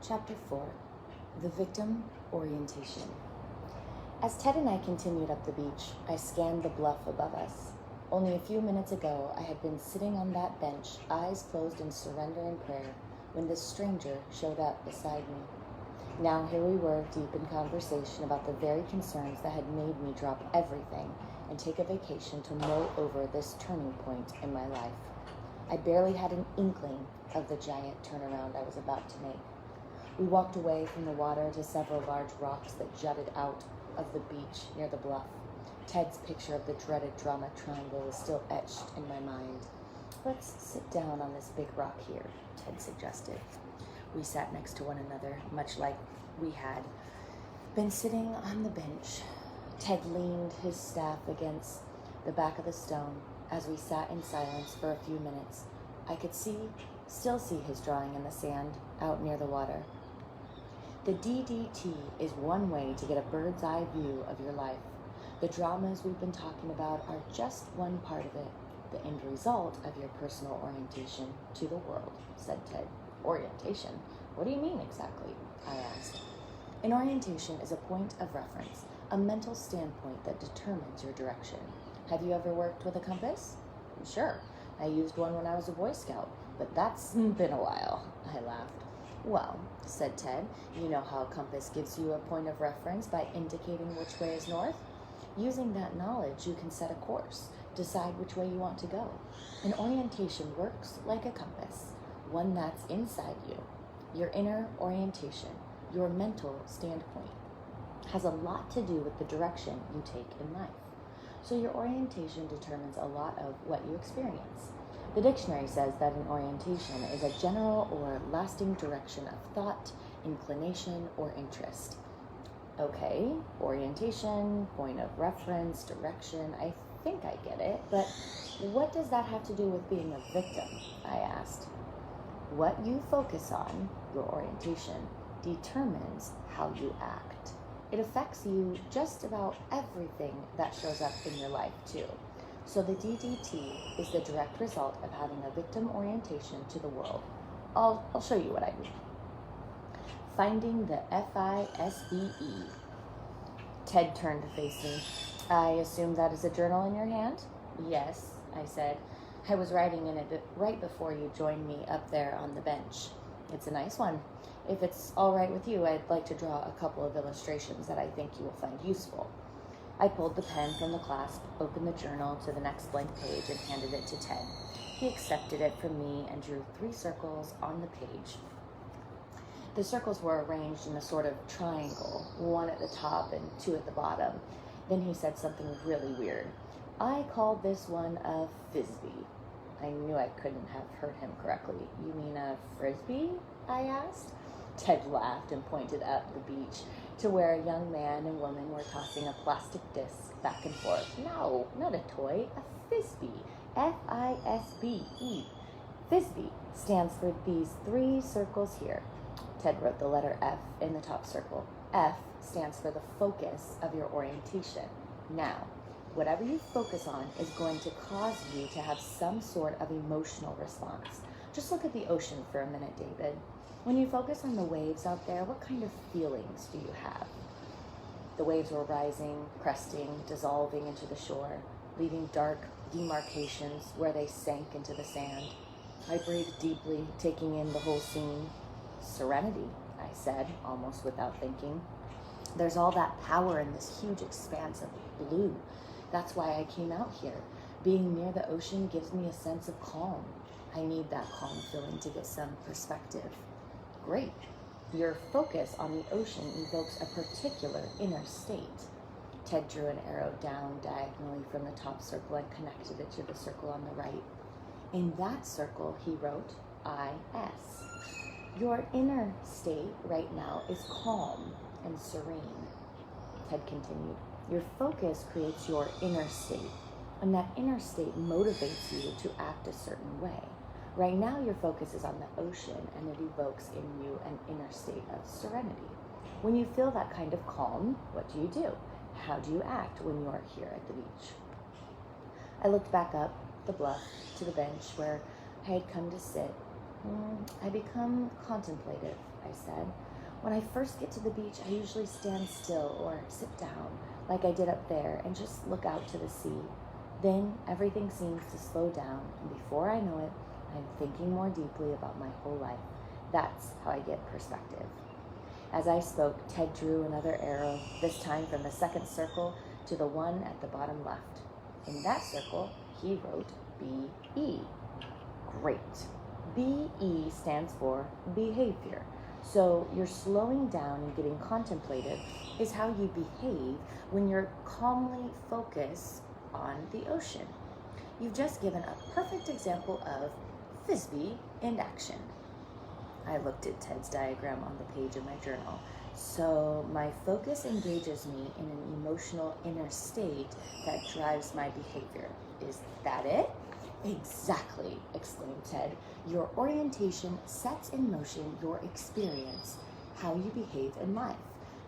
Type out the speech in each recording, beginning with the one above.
Chapter 4, The Victim Orientation. As Ted and I continued up the beach, I scanned the bluff above us. Only a few minutes ago, I had been sitting on that bench, eyes closed in surrender and prayer, when this stranger showed up beside me. Now here we were, deep in conversation about the very concerns that had made me drop everything and take a vacation to mull over this turning point in my life. I barely had an inkling of the giant turnaround I was about to make. We walked away from the water to several large rocks that jutted out of the beach near the bluff. Ted's picture of the dreaded drama triangle was still etched in my mind. "Let's sit down on this big rock here," Ted suggested. We sat next to one another, much like we had been sitting on the bench. Ted leaned his staff against the back of the stone. As we sat in silence for a few minutes, I could still see his drawing in the sand out near the water. The DDT is one way to get a bird's eye view of your life. The dramas we've been talking about are just one part of it, the end result of your personal orientation to the world, said Ted. Orientation? What do you mean exactly? I asked. An orientation is a point of reference, a mental standpoint that determines your direction. Have you ever worked with a compass? Sure. I used one when I was a Boy Scout, but that's been a while, I laughed. Well, said Ted, you know how a compass gives you a point of reference by indicating which way is north? Using that knowledge, you can set a course, decide which way you want to go. An orientation works like a compass, one that's inside you. Your inner orientation, your mental standpoint, has a lot to do with the direction you take in life. So your orientation determines a lot of what you experience. The dictionary says that an orientation is a general or lasting direction of thought, inclination, or interest. Okay, orientation, point of reference, direction, I think I get it, but what does that have to do with being a victim? I asked. What you focus on, your orientation, determines how you act. It affects you just about everything that shows up in your life too. So the DDT is the direct result of having a victim orientation to the world. I'll show you what I mean. Finding the FISBE. Ted turned to face me. I assume that is a journal in your hand? Yes, I said. I was writing in it right before you joined me up there on the bench. It's a nice one. If it's all right with you, I'd like to draw a couple of illustrations that I think you will find useful. I pulled the pen from the clasp, opened the journal to the next blank page, and handed it to Ted. He accepted it from me and drew 3 circles on the page. The circles were arranged in a sort of triangle, 1 at the top and 2 at the bottom. Then he said something really weird. I called this one a frisbee. I knew I couldn't have heard him correctly. You mean a frisbee? I asked. Ted laughed and pointed up the beach to where a young man and woman were tossing a plastic disc back and forth. No, not a toy, a frisbee. FISBE. Frisbee stands for these 3 circles here. Ted wrote the letter F in the top circle. F stands for the focus of your orientation. Now, whatever you focus on is going to cause you to have some sort of emotional response. Just look at the ocean for a minute, David. When you focus on the waves out there, what kind of feelings do you have? The waves were rising, cresting, dissolving into the shore, leaving dark demarcations where they sank into the sand. I breathed deeply, taking in the whole scene. Serenity, I said, almost without thinking. There's all that power in this huge expanse of blue. That's why I came out here. Being near the ocean gives me a sense of calm. I need that calm feeling to get some perspective. Great. Your focus on the ocean evokes a particular inner state. Ted drew an arrow down diagonally from the top circle and connected it to the circle on the right. In that circle, he wrote IS. Your inner state right now is calm and serene. Ted continued. Your focus creates your inner state, and that inner state motivates you to act a certain way. Right now, your focus is on the ocean, and it evokes in you an inner state of serenity. When you feel that kind of calm, what do? How do you act when you are here at the beach? I looked back up the bluff to the bench where I had come to sit. I become contemplative, I said. When I first get to the beach, I usually stand still or sit down, like I did up there, and just look out to the sea. Then everything seems to slow down, and before I know it, I'm thinking more deeply about my whole life. That's how I get perspective. As I spoke, Ted drew another arrow, this time from the second circle to the one at the bottom left. In that circle, he wrote B-E. Great. B-E stands for behavior. So your slowing down and getting contemplative is how you behave when you're calmly focused on the ocean. You've just given a perfect example of Frisbee in action. I looked at Ted's diagram on the page of my journal. So my focus engages me in an emotional inner state that drives my behavior. Is that it? Exactly, exclaimed Ted. Your orientation sets in motion your experience, how you behave in life.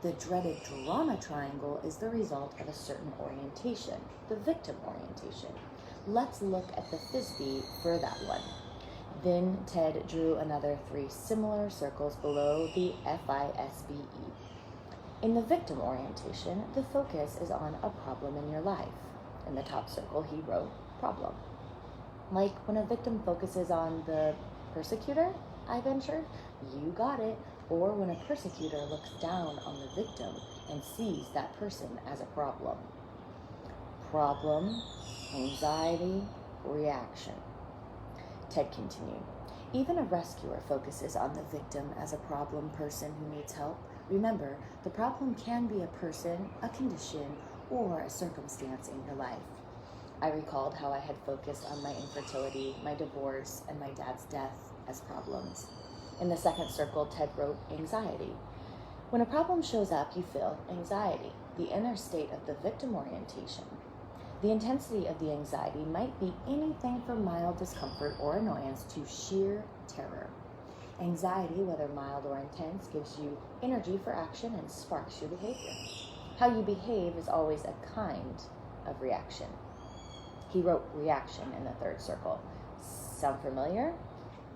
The dreaded drama triangle is the result of a certain orientation, the victim orientation. Let's look at the Frisbee for that one. Then Ted drew another 3 similar circles below the F-I-S-B-E. In the victim orientation, the focus is on a problem in your life. In the top circle, he wrote problem. Like when a victim focuses on the persecutor, I ventured, you got it. Or when a persecutor looks down on the victim and sees that person as a problem. Problem, anxiety, reaction. Ted continued. Even a rescuer focuses on the victim as a problem person who needs help. Remember, the problem can be a person, a condition, or a circumstance in your life. I recalled how I had focused on my infertility, my divorce, and my dad's death as problems. In the second circle, Ted wrote anxiety. When a problem shows up, you feel anxiety, the inner state of the victim orientation. The intensity of the anxiety might be anything from mild discomfort or annoyance to sheer terror. Anxiety, whether mild or intense, gives you energy for action and sparks your behavior. How you behave is always a kind of reaction. He wrote reaction in the third circle. Sound familiar?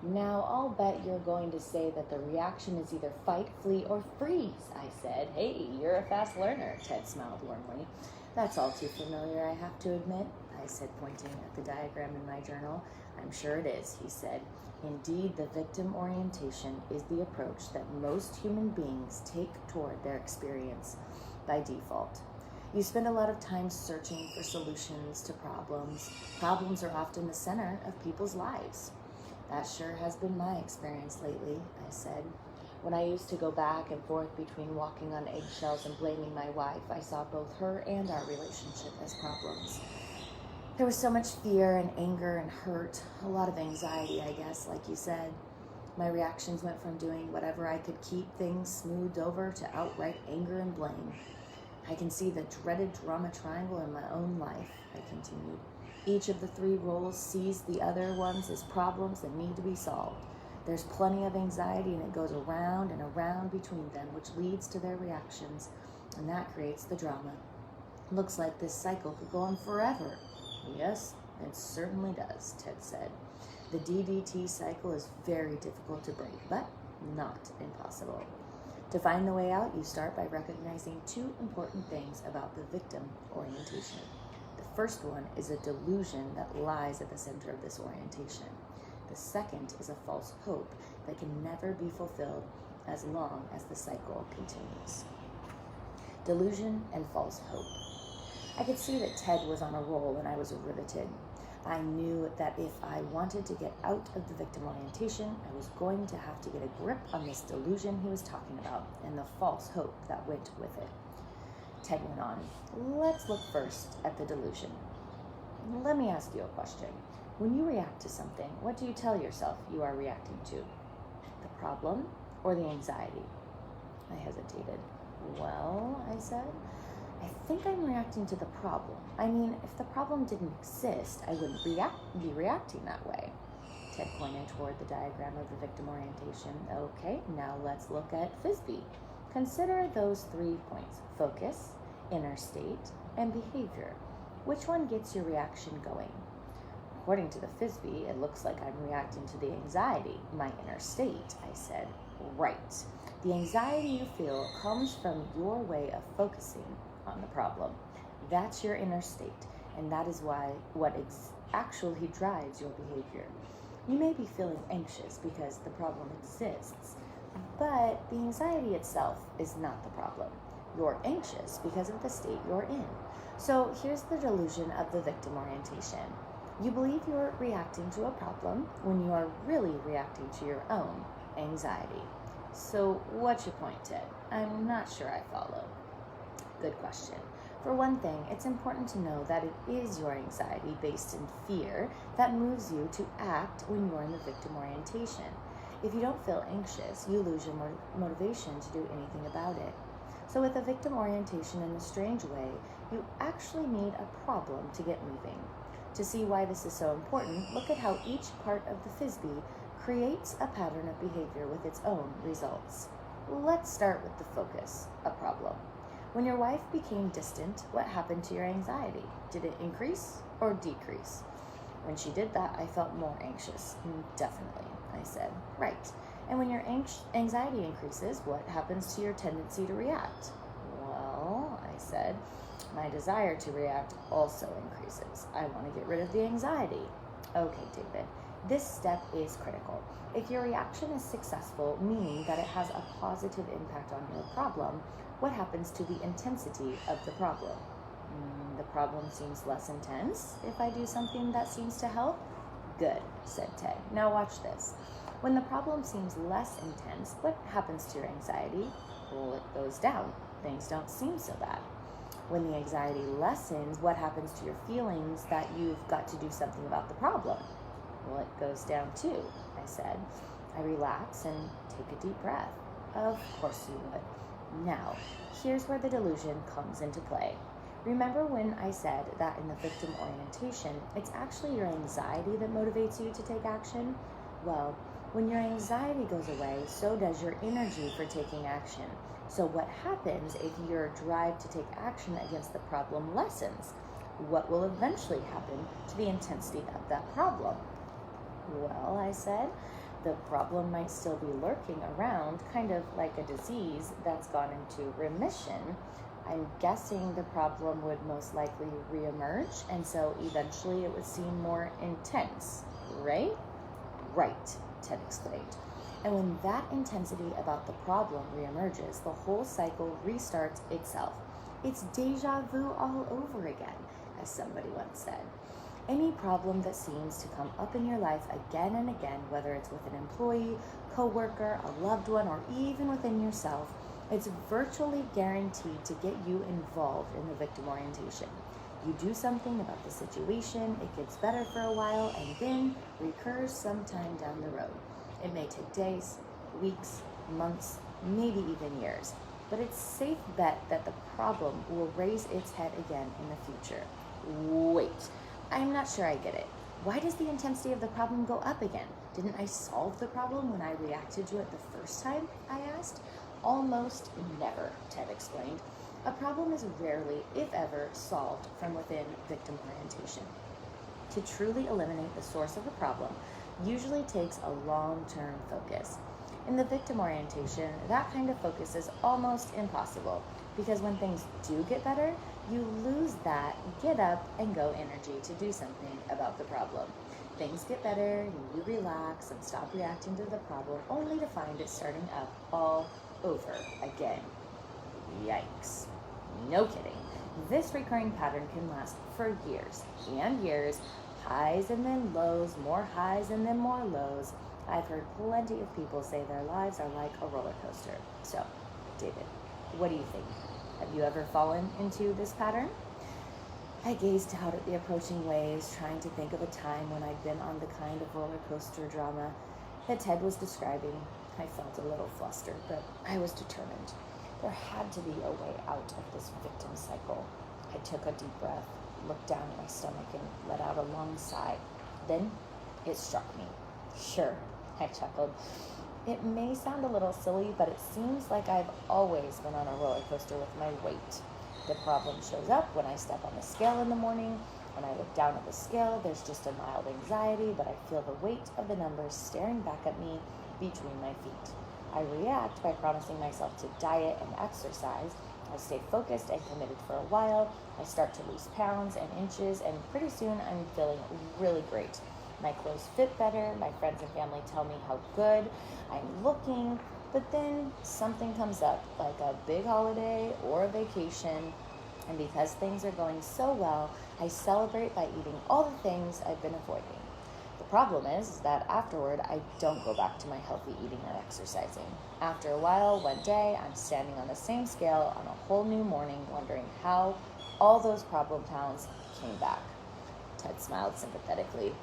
Now I'll bet you're going to say that the reaction is either fight, flee, or freeze, I said. Hey, you're a fast learner, Ted smiled warmly. That's all too familiar, I have to admit, I said, pointing at the diagram in my journal. I'm sure it is, he said. Indeed, the victim orientation is the approach that most human beings take toward their experience by default. You spend a lot of time searching for solutions to problems. Problems are often the center of people's lives. That sure has been my experience lately, I said. When I used to go back and forth between walking on eggshells and blaming my wife, I saw both her and our relationship as problems. There was so much fear and anger and hurt, a lot of anxiety, I guess, like you said. My reactions went from doing whatever I could keep things smoothed over to outright anger and blame. I can see the dreaded drama triangle in my own life, I continued. Each of the 3 roles sees the other ones as problems that need to be solved. There's plenty of anxiety and it goes around and around between them, which leads to their reactions, and that creates the drama. Looks like this cycle could go on forever. Yes, it certainly does, Ted said. The DDT cycle is very difficult to break, but not impossible. To find the way out, you start by recognizing 2 important things about the victim orientation. The first one is a delusion that lies at the center of this orientation. The second is a false hope that can never be fulfilled as long as the cycle continues. Delusion and false hope. I could see that Ted was on a roll and I was riveted. I knew that if I wanted to get out of the victim orientation, I was going to have to get a grip on this delusion he was talking about and the false hope that went with it. Ted went on, let's look first at the delusion. Let me ask you a question. When you react to something, what do you tell yourself you are reacting to? The problem or the anxiety? I hesitated. Well, I said, I think I'm reacting to the problem. I mean, if the problem didn't exist, I wouldn't be reacting that way. Ted pointed toward the diagram of the victim orientation. Okay, now let's look at Frisbee. Consider those 3 points: focus, inner state, and behavior. Which one gets your reaction going? According to the Frisbee, it looks like I'm reacting to the anxiety, my inner state, I said. Right. The anxiety you feel comes from your way of focusing on the problem. That's your inner state, and that is what actually drives your behavior. You may be feeling anxious because the problem exists, but the anxiety itself is not the problem. You're anxious because of the state you're in. So here's the delusion of the victim orientation. You believe you're reacting to a problem when you are really reacting to your own anxiety. So what's your point, Ted? I'm not sure I follow. Good question. For one thing, it's important to know that it is your anxiety based in fear that moves you to act when you're in the victim orientation. If you don't feel anxious, you lose your motivation to do anything about it. So with a victim orientation in a strange way, you actually need a problem to get moving. To see why this is so important, look at how each part of the Frisbee creates a pattern of behavior with its own results. Let's start with the focus, a problem. When your wife became distant, what happened to your anxiety? Did it increase or decrease? When she did that, I felt more anxious. Definitely, I said. Right. And when your anxiety increases, what happens to your tendency to react? Well, I said, my desire to react also increases. I want to get rid of the anxiety. Okay, David, this step is critical. If your reaction is successful, meaning that it has a positive impact on your problem, what happens to the intensity of the problem? The problem seems less intense if I do something that seems to help. Good, said Ted. Now watch this. When the problem seems less intense, what happens to your anxiety? Well, it goes down. Things don't seem so bad. When the anxiety lessens, what happens to your feelings that you've got to do something about the problem? Well, it goes down too, I said. I relax and take a deep breath. Of course you would. Now, here's where the delusion comes into play. Remember when I said that in the victim orientation, it's actually your anxiety that motivates you to take action? Well, when your anxiety goes away, so does your energy for taking action. So what happens if your drive to take action against the problem lessens? What will eventually happen to the intensity of that problem? Well, I said, the problem might still be lurking around, kind of like a disease that's gone into remission. I'm guessing the problem would most likely reemerge, and so eventually it would seem more intense, right? Right, Ted explained. And when that intensity about the problem reemerges, the whole cycle restarts itself. It's deja vu all over again, as somebody once said. Any problem that seems to come up in your life again and again, whether it's with an employee, coworker, a loved one, or even within yourself, it's virtually guaranteed to get you involved in the victim orientation. You do something about the situation, it gets better for a while, and then recurs sometime down the road. It may take days, weeks, months, maybe even years, but it's a safe bet that the problem will raise its head again in the future. Wait, I'm not sure I get it. Why does the intensity of the problem go up again? Didn't I solve the problem when I reacted to it the first time? I asked. Almost never, Ted explained. A problem is rarely, if ever, solved from within victim orientation. To truly eliminate the source of a problem usually takes a long-term focus. In the victim orientation, that kind of focus is almost impossible because when things do get better, you lose that get up and go energy to do something about the problem. Things get better, you relax and stop reacting to the problem only to find it starting up all over again. Yikes. No kidding. This recurring pattern can last for years and years, highs and then lows, more highs and then more lows. I've heard plenty of people say their lives are like a roller coaster. So, David, what do you think? Have you ever fallen into this pattern? I gazed out at the approaching waves, trying to think of a time when I'd been on the kind of roller coaster drama that Ted was describing. I felt a little flustered, but I was determined. There had to be a way out of this victim cycle. I took a deep breath, looked down at my stomach, and let out a long sigh. Then it struck me. Sure, I chuckled. It may sound a little silly, but it seems like I've always been on a roller coaster with my weight. The problem shows up when I step on the scale in the morning, When I look down at the scale, there's just a mild anxiety, but I feel the weight of the numbers staring back at me between my feet. I react by promising myself to diet and exercise. I stay focused and committed for a while. I start to lose pounds and inches, and pretty soon I'm feeling really great. My clothes fit better. My friends and family tell me how good I'm looking. But then something comes up, like a big holiday or a vacation, and because things are going so well, I celebrate by eating all the things I've been avoiding. The problem is that afterward, I don't go back to my healthy eating or exercising. After a while, one day, I'm standing on the same scale on a whole new morning, wondering how all those problem pounds came back. Ted smiled sympathetically.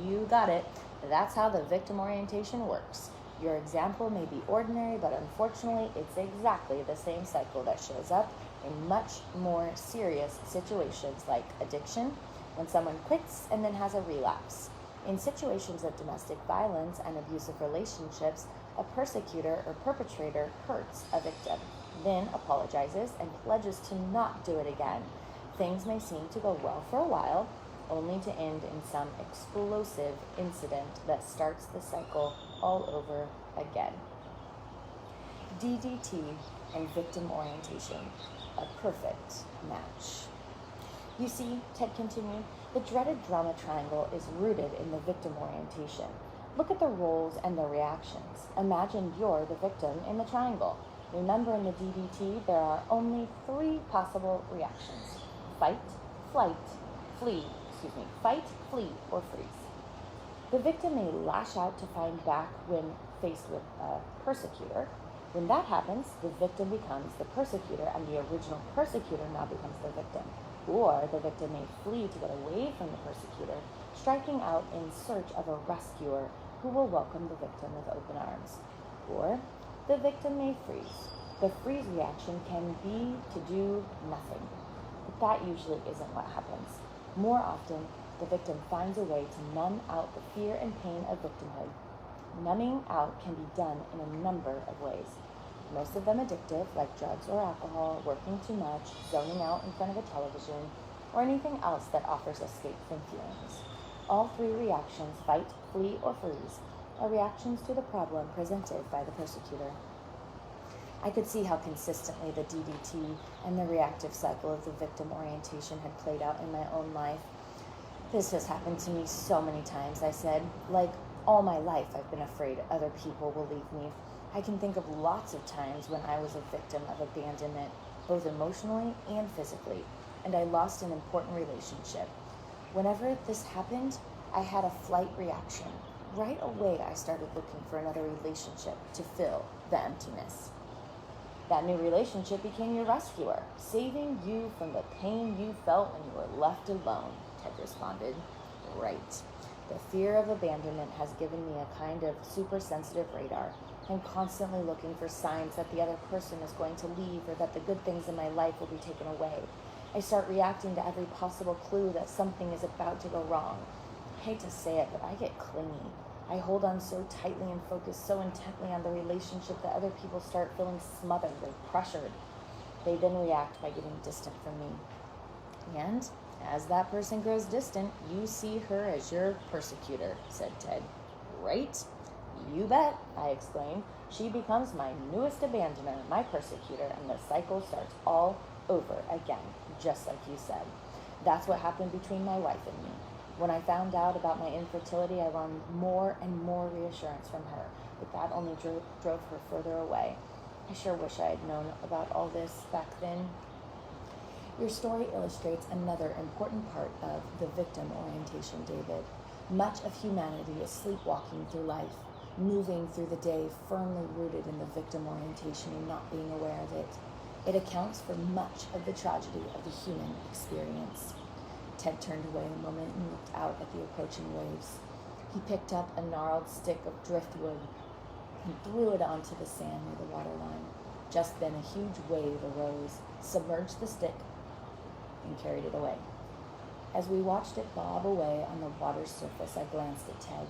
You got it. That's how the victim orientation works. Your example may be ordinary, but unfortunately, it's exactly the same cycle that shows up in much more serious situations like addiction, when someone quits and then has a relapse. In situations of domestic violence and abusive relationships, a persecutor or perpetrator hurts a victim, then apologizes and pledges to not do it again. Things may seem to go well for a while, only to end in some explosive incident that starts the cycle all over again. DDT and victim orientation, a perfect match. You see, Ted continued, the dreaded drama triangle is rooted in the victim orientation. Look at the roles and the reactions. Imagine you're the victim in the triangle. Remember, in the DDT, there are only 3 possible reactions: fight, flight, flee, or freeze. The victim may lash out to find back when faced with a persecutor. When that happens, the victim becomes the persecutor and the original persecutor now becomes the victim. Or the victim may flee to get away from the persecutor, striking out in search of a rescuer who will welcome the victim with open arms. Or the victim may freeze. The freeze reaction can be to do nothing, but that usually isn't what happens. More often, the victim finds a way to numb out the fear and pain of victimhood. Numbing out can be done in a number of ways. Most of them addictive, like drugs or alcohol, working too much, zoning out in front of a television, or anything else that offers escape from feelings. All 3 reactions, fight, flee, or freeze, are reactions to the problem presented by the persecutor. I could see how consistently the DDT and the reactive cycle of the victim orientation had played out in my own life. This has happened to me so many times, I said. Like, all my life I've been afraid other people will leave me. I can think of lots of times when I was a victim of abandonment, both emotionally and physically, and I lost an important relationship. Whenever this happened, I had a flight reaction. Right away, I started looking for another relationship to fill the emptiness. That new relationship became your rescuer, saving you from the pain you felt when you were left alone, Ted responded. Right. The fear of abandonment has given me a kind of super-sensitive radar. I'm constantly looking for signs that the other person is going to leave or that the good things in my life will be taken away. I start reacting to every possible clue that something is about to go wrong. I hate to say it, but I get clingy. I hold on so tightly and focus so intently on the relationship that other people start feeling smothered or pressured. They then react by getting distant from me. And as that person grows distant, you see her as your persecutor, said Ted. Right? You bet, I exclaimed. She becomes my newest abandoner, my persecutor, and the cycle starts all over again, just like you said. That's what happened between my wife and me. When I found out about my infertility, I wanted more and more reassurance from her, but that only drove her further away. I sure wish I had known about all this back then. Your story illustrates another important part of the victim orientation, David. Much of humanity is sleepwalking through life, moving through the day firmly rooted in the victim orientation and not being aware of it. It accounts for much of the tragedy of the human experience. Ted turned away a moment and looked out at the approaching waves. He picked up a gnarled stick of driftwood and threw it onto the sand near the waterline. Just then a huge wave arose, submerged the stick, and carried it away. As we watched it bob away on the water's surface, I glanced at Ted.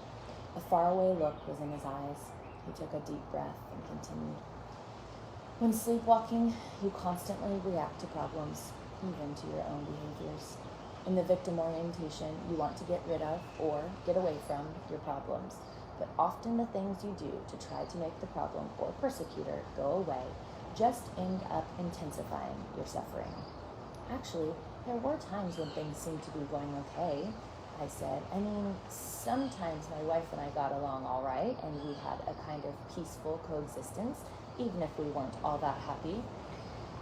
A faraway look was in his eyes. He took a deep breath and continued. When sleepwalking, you constantly react to problems, even to your own behaviors. In the victim orientation, you want to get rid of or get away from your problems, but often the things you do to try to make the problem or persecutor go away just end up intensifying your suffering. Actually, there were times when things seemed to be going okay, I said. I mean, sometimes my wife and I got along all right, and we had a kind of peaceful coexistence, even if we weren't all that happy.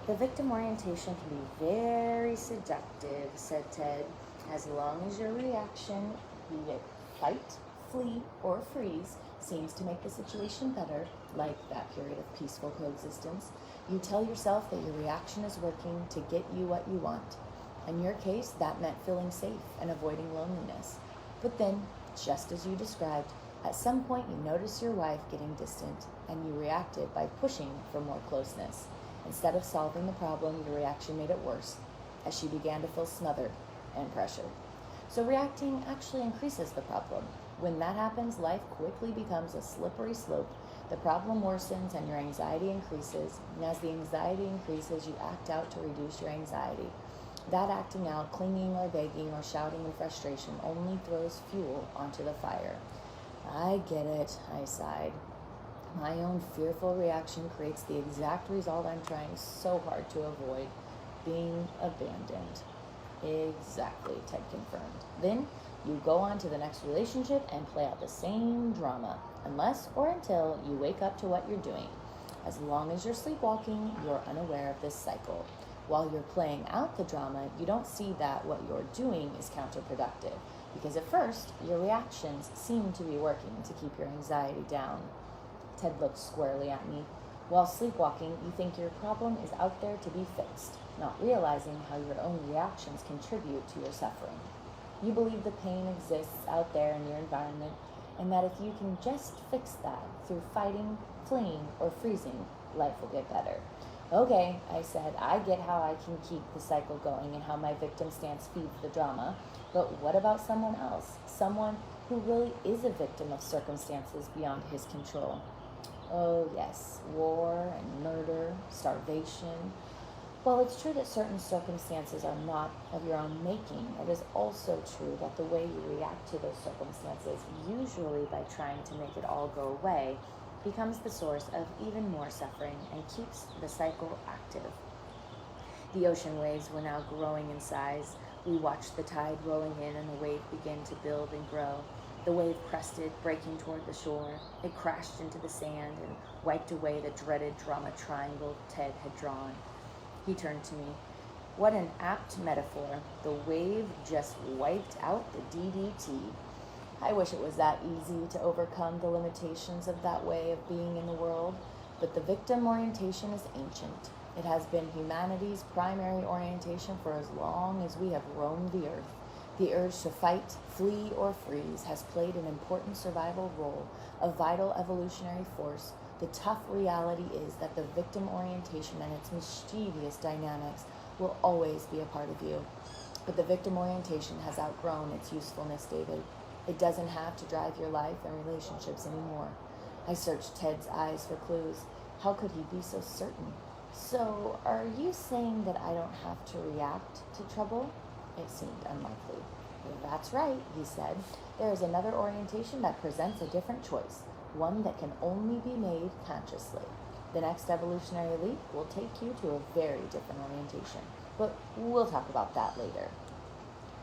The victim orientation can be very seductive, said Ted, as long as your reaction, be it fight, flee, or freeze, seems to make the situation better, like that period of peaceful coexistence. You tell yourself that your reaction is working to get you what you want. In your case, that meant feeling safe and avoiding loneliness. But then, just as you described, at some point you noticed your wife getting distant, and you reacted by pushing for more closeness. Instead of solving the problem, your reaction made it worse, as she began to feel smothered and pressured. So reacting actually increases the problem. When that happens, life quickly becomes a slippery slope. The problem worsens and your anxiety increases, and as the anxiety increases, you act out to reduce your anxiety. That acting out, clinging or begging or shouting in frustration only throws fuel onto the fire. I get it, I sighed. My own fearful reaction creates the exact result I'm trying so hard to avoid, being abandoned. Exactly, Ted confirmed. Then you go on to the next relationship and play out the same drama, unless or until you wake up to what you're doing. As long as you're sleepwalking, you're unaware of this cycle. While you're playing out the drama, you don't see that what you're doing is counterproductive, because at first, your reactions seem to be working to keep your anxiety down. Ted looked squarely at me. While sleepwalking, you think your problem is out there to be fixed, not realizing how your own reactions contribute to your suffering. You believe the pain exists out there in your environment, and that if you can just fix that through fighting, fleeing, or freezing, life will get better. Okay, I said, I get how I can keep the cycle going and how my victim stance feeds the drama, but what about someone else? Someone who really is a victim of circumstances beyond his control. Oh yes, war and murder, starvation. While it's true that certain circumstances are not of your own making, it is also true that the way you react to those circumstances, usually by trying to make it all go away, becomes the source of even more suffering and keeps the cycle active. The ocean waves were now growing in size. We watched the tide rolling in and the wave begin to build and grow. The wave crested, breaking toward the shore. It crashed into the sand and wiped away the dreaded drama triangle Ted had drawn. He turned to me. What an apt metaphor. The wave just wiped out the DDT. I wish it was that easy to overcome the limitations of that way of being in the world, but the victim orientation is ancient. It has been humanity's primary orientation for as long as we have roamed the earth. The urge to fight, flee, or freeze has played an important survival role, a vital evolutionary force. The tough reality is that the victim orientation and its mischievous dynamics will always be a part of you. But the victim orientation has outgrown its usefulness, David. It doesn't have to drive your life and relationships anymore. I searched Ted's eyes for clues. How could he be so certain? So, are you saying that I don't have to react to trouble? It seemed unlikely. That's right, he said. There is another orientation that presents a different choice, one that can only be made consciously. The next evolutionary leap will take you to a very different orientation, but we'll talk about that later.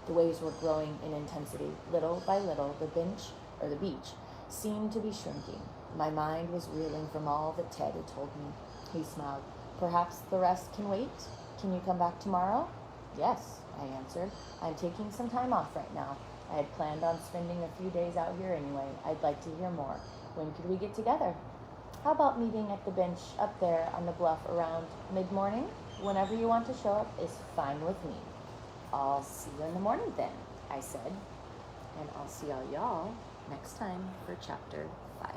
The waves were growing in intensity. Little by little, the beach, seemed to be shrinking. My mind was reeling from all that Ted had told me. He smiled. Perhaps the rest can wait? Can you come back tomorrow? Yes, I answered. I'm taking some time off right now. I had planned on spending a few days out here anyway. I'd like to hear more. When could we get together? How about meeting at the bench up there on the bluff around mid-morning? Whenever you want to show up is fine with me. I'll see you in the morning then, I said. And I'll see all y'all next time for Chapter 5.